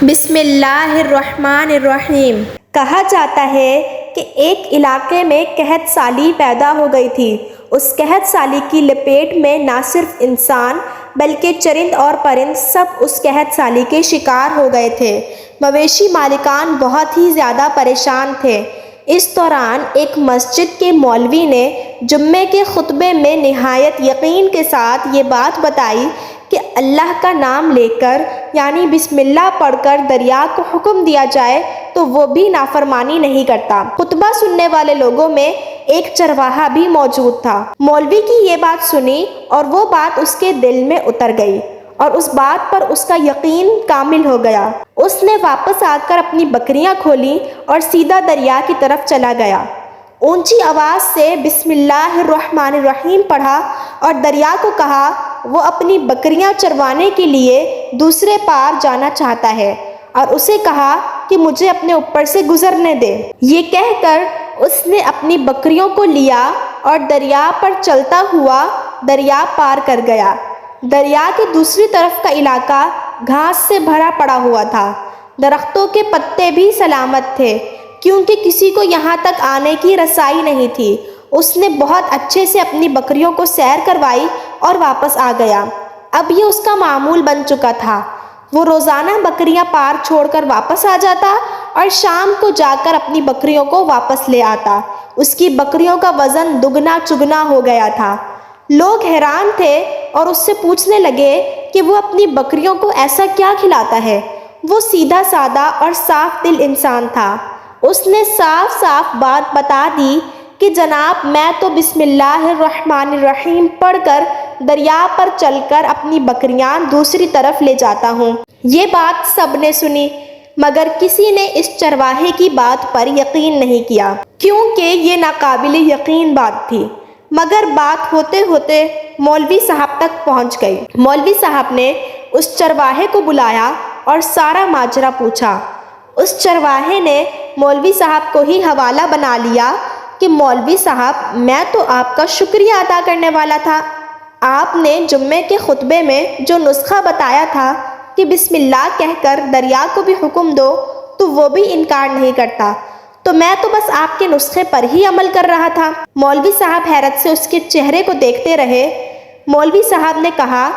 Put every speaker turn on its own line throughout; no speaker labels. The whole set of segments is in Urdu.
بسم اللہ الرحمن الرحیم۔ کہا جاتا ہے کہ ایک علاقے میں قحط سالی پیدا ہو گئی تھی۔ اس قحط سالی کی لپیٹ میں نہ صرف انسان بلکہ چرند اور پرند سب اس قحط سالی کے شکار ہو گئے تھے۔ مویشی مالکان بہت ہی زیادہ پریشان تھے۔ اس دوران ایک مسجد کے مولوی نے جمعے کے خطبے میں نہایت یقین کے ساتھ یہ بات بتائی کہ اللہ کا نام لے کر یعنی بسم اللہ پڑھ کر دریا کو حکم دیا جائے تو وہ بھی نافرمانی نہیں کرتا۔ خطبہ سننے والے لوگوں میں ایک چرواہا بھی موجود تھا۔ مولوی کی یہ بات سنی اور وہ بات اس کے دل میں اتر گئی اور اس بات پر اس کا یقین کامل ہو گیا۔ اس نے واپس آ کر اپنی بکریاں کھولیں اور سیدھا دریا کی طرف چلا گیا۔ اونچی آواز سے بسم اللہ الرحمن الرحیم پڑھا اور دریا کو کہا وہ اپنی بکریاں چروانے کے لیے دوسرے پار جانا چاہتا ہے اور اسے کہا کہ مجھے اپنے اوپر سے گزرنے دے۔ یہ کہہ کر اس نے اپنی بکریوں کو لیا اور دریا پر چلتا ہوا دریا پار کر گیا۔ دریا کے دوسری طرف کا علاقہ گھاس سے بھرا پڑا ہوا تھا۔ درختوں کے پتے بھی سلامت تھے کیونکہ کسی کو یہاں تک آنے کی رسائی نہیں تھی۔ اس نے بہت اچھے سے اپنی بکریوں کو سیر کروائی اور واپس آ گیا۔ اب یہ اس کا معمول بن چکا تھا۔ وہ روزانہ بکریاں پار چھوڑ کر واپس آ جاتا اور شام کو جا کر اپنی بکریوں کو واپس لے آتا۔ اس کی بکریوں کا وزن دگنا چگنا ہو گیا تھا۔ لوگ حیران تھے اور اس سے پوچھنے لگے کہ وہ اپنی بکریوں کو ایسا کیا کھلاتا ہے۔ وہ سیدھا سادہ اور صاف دل انسان تھا۔ اس نے صاف صاف بات بتا دی کہ جناب میں تو بسم اللہ الرحمن الرحیم پڑھ کر دریا پر چل کر اپنی بکریاں دوسری طرف لے جاتا ہوں۔ یہ بات سب نے سنی مگر کسی نے اس چرواہے کی بات پر یقین نہیں کیا کیونکہ یہ ناقابل یقین بات تھی۔ مگر بات ہوتے ہوتے مولوی صاحب تک پہنچ گئی۔ مولوی صاحب نے اس چرواہے کو بلایا اور سارا ماجرا پوچھا۔ اس چرواہے نے مولوی صاحب کو ہی حوالہ بنا لیا کہ مولوی صاحب میں تو آپ کا شکریہ ادا کرنے والا تھا۔ آپ نے جمعے کے خطبے میں جو نسخہ بتایا تھا کہ بسم اللہ کہہ کر دریا کو بھی حکم دو تو وہ بھی انکار نہیں کرتا، تو میں تو بس آپ کے نسخے پر ہی عمل کر رہا تھا۔ مولوی صاحب حیرت سے اس کے چہرے کو دیکھتے رہے۔ مولوی صاحب نے کہا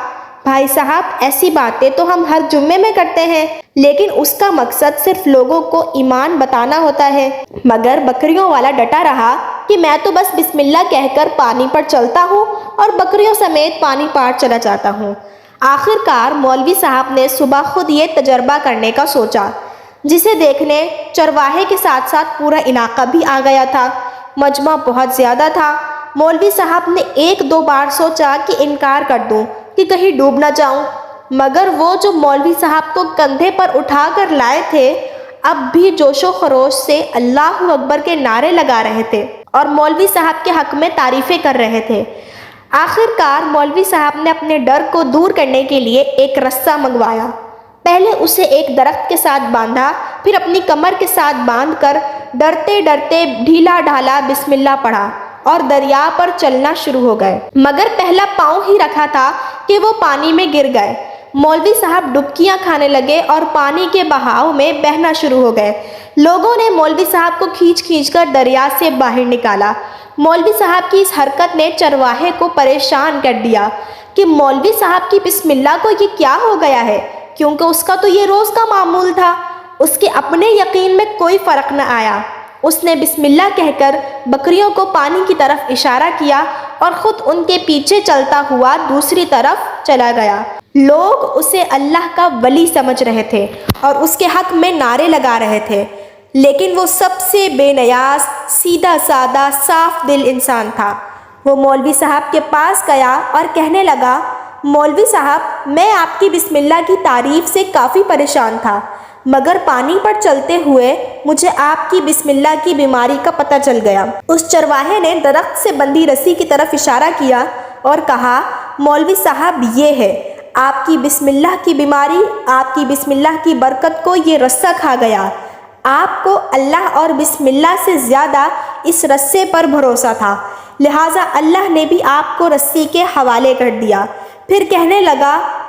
بھائی صاحب ایسی باتیں تو ہم ہر جمعے میں کرتے ہیں لیکن اس کا مقصد صرف لوگوں کو ایمان بتانا ہوتا ہے۔ مگر بکریوں والا ڈٹا رہا کہ میں تو بس بسم اللہ کہہ کر پانی پر چلتا ہوں اور بکریوں سمیت پانی پار چلا جاتا ہوں۔ آخر کار مولوی صاحب نے صبح خود یہ تجربہ کرنے کا سوچا جسے دیکھنے چرواہے کے ساتھ ساتھ پورا علاقہ بھی آ گیا تھا۔ مجمع بہت زیادہ تھا۔ مولوی صاحب نے ایک دو بار سوچا کہ انکار کر دوں کہ کہیں ڈوب نہ جاؤں مگر وہ جو مولوی صاحب کو کندھے پر اٹھا کر لائے تھے اب بھی جوش و خروش سے اللہ اکبر کے نعرے لگا رہے تھے اور مولوی صاحب کے حق میں تعریفیں کر رہے تھے۔ آخر کار مولوی صاحب نے اپنے ڈر کو دور کرنے کے لیے ایک رسہ منگوایا۔ پہلے اسے ایک درخت کے ساتھ باندھا پھر اپنی کمر کے ساتھ باندھ کر ڈرتے ڈرتے ڈھیلا ڈھالا بسم اللہ پڑھا اور دریا پر چلنا شروع ہو گئے۔ مگر پہلا پاؤں ہی رکھا تھا کہ وہ پانی میں گر گئے۔ مولوی صاحب ڈبکیاں کھانے لگے اور پانی کے بہاؤ میں بہنا شروع ہو گئے۔ لوگوں نے مولوی صاحب کو کھینچ کھینچ کر دریا سے باہر نکالا۔ مولوی صاحب کی اس حرکت نے چرواہے کو پریشان کر دیا کہ مولوی صاحب کی بسم اللہ کو یہ کیا ہو گیا ہے کیونکہ اس کا تو یہ روز کا معمول تھا۔ اس کے اپنے یقین میں کوئی فرق نہ آیا۔ اس نے بسم اللہ کہہ کر بکریوں کو پانی کی طرف اشارہ کیا اور خود ان کے پیچھے چلتا ہوا دوسری طرف چلا گیا۔ لوگ اسے اللہ کا ولی سمجھ رہے تھے اور اس کے حق میں نعرے لگا رہے تھے لیکن وہ سب سے بے نیاز سیدھا سادہ صاف دل انسان تھا۔ وہ مولوی صاحب کے پاس گیا اور کہنے لگا مولوی صاحب میں آپ کی بسم اللہ کی تعریف سے کافی پریشان تھا مگر پانی پر چلتے ہوئے مجھے آپ کی بسم اللہ کی بیماری کا پتہ چل گیا۔ اس چرواہے نے درخت سے بندھی رسی کی طرف اشارہ کیا اور کہا مولوی صاحب یہ ہے آپ کی بسم اللہ کی بیماری، آپ کی بسم اللہ کی برکت کو یہ رسہ کھا گیا۔ آپ کو اللہ اور بسم اللہ سے زیادہ اس رسے پر بھروسہ تھا لہٰذا اللہ نے بھی آپ کو رسی کے حوالے کر دیا۔ پھر کہنے لگا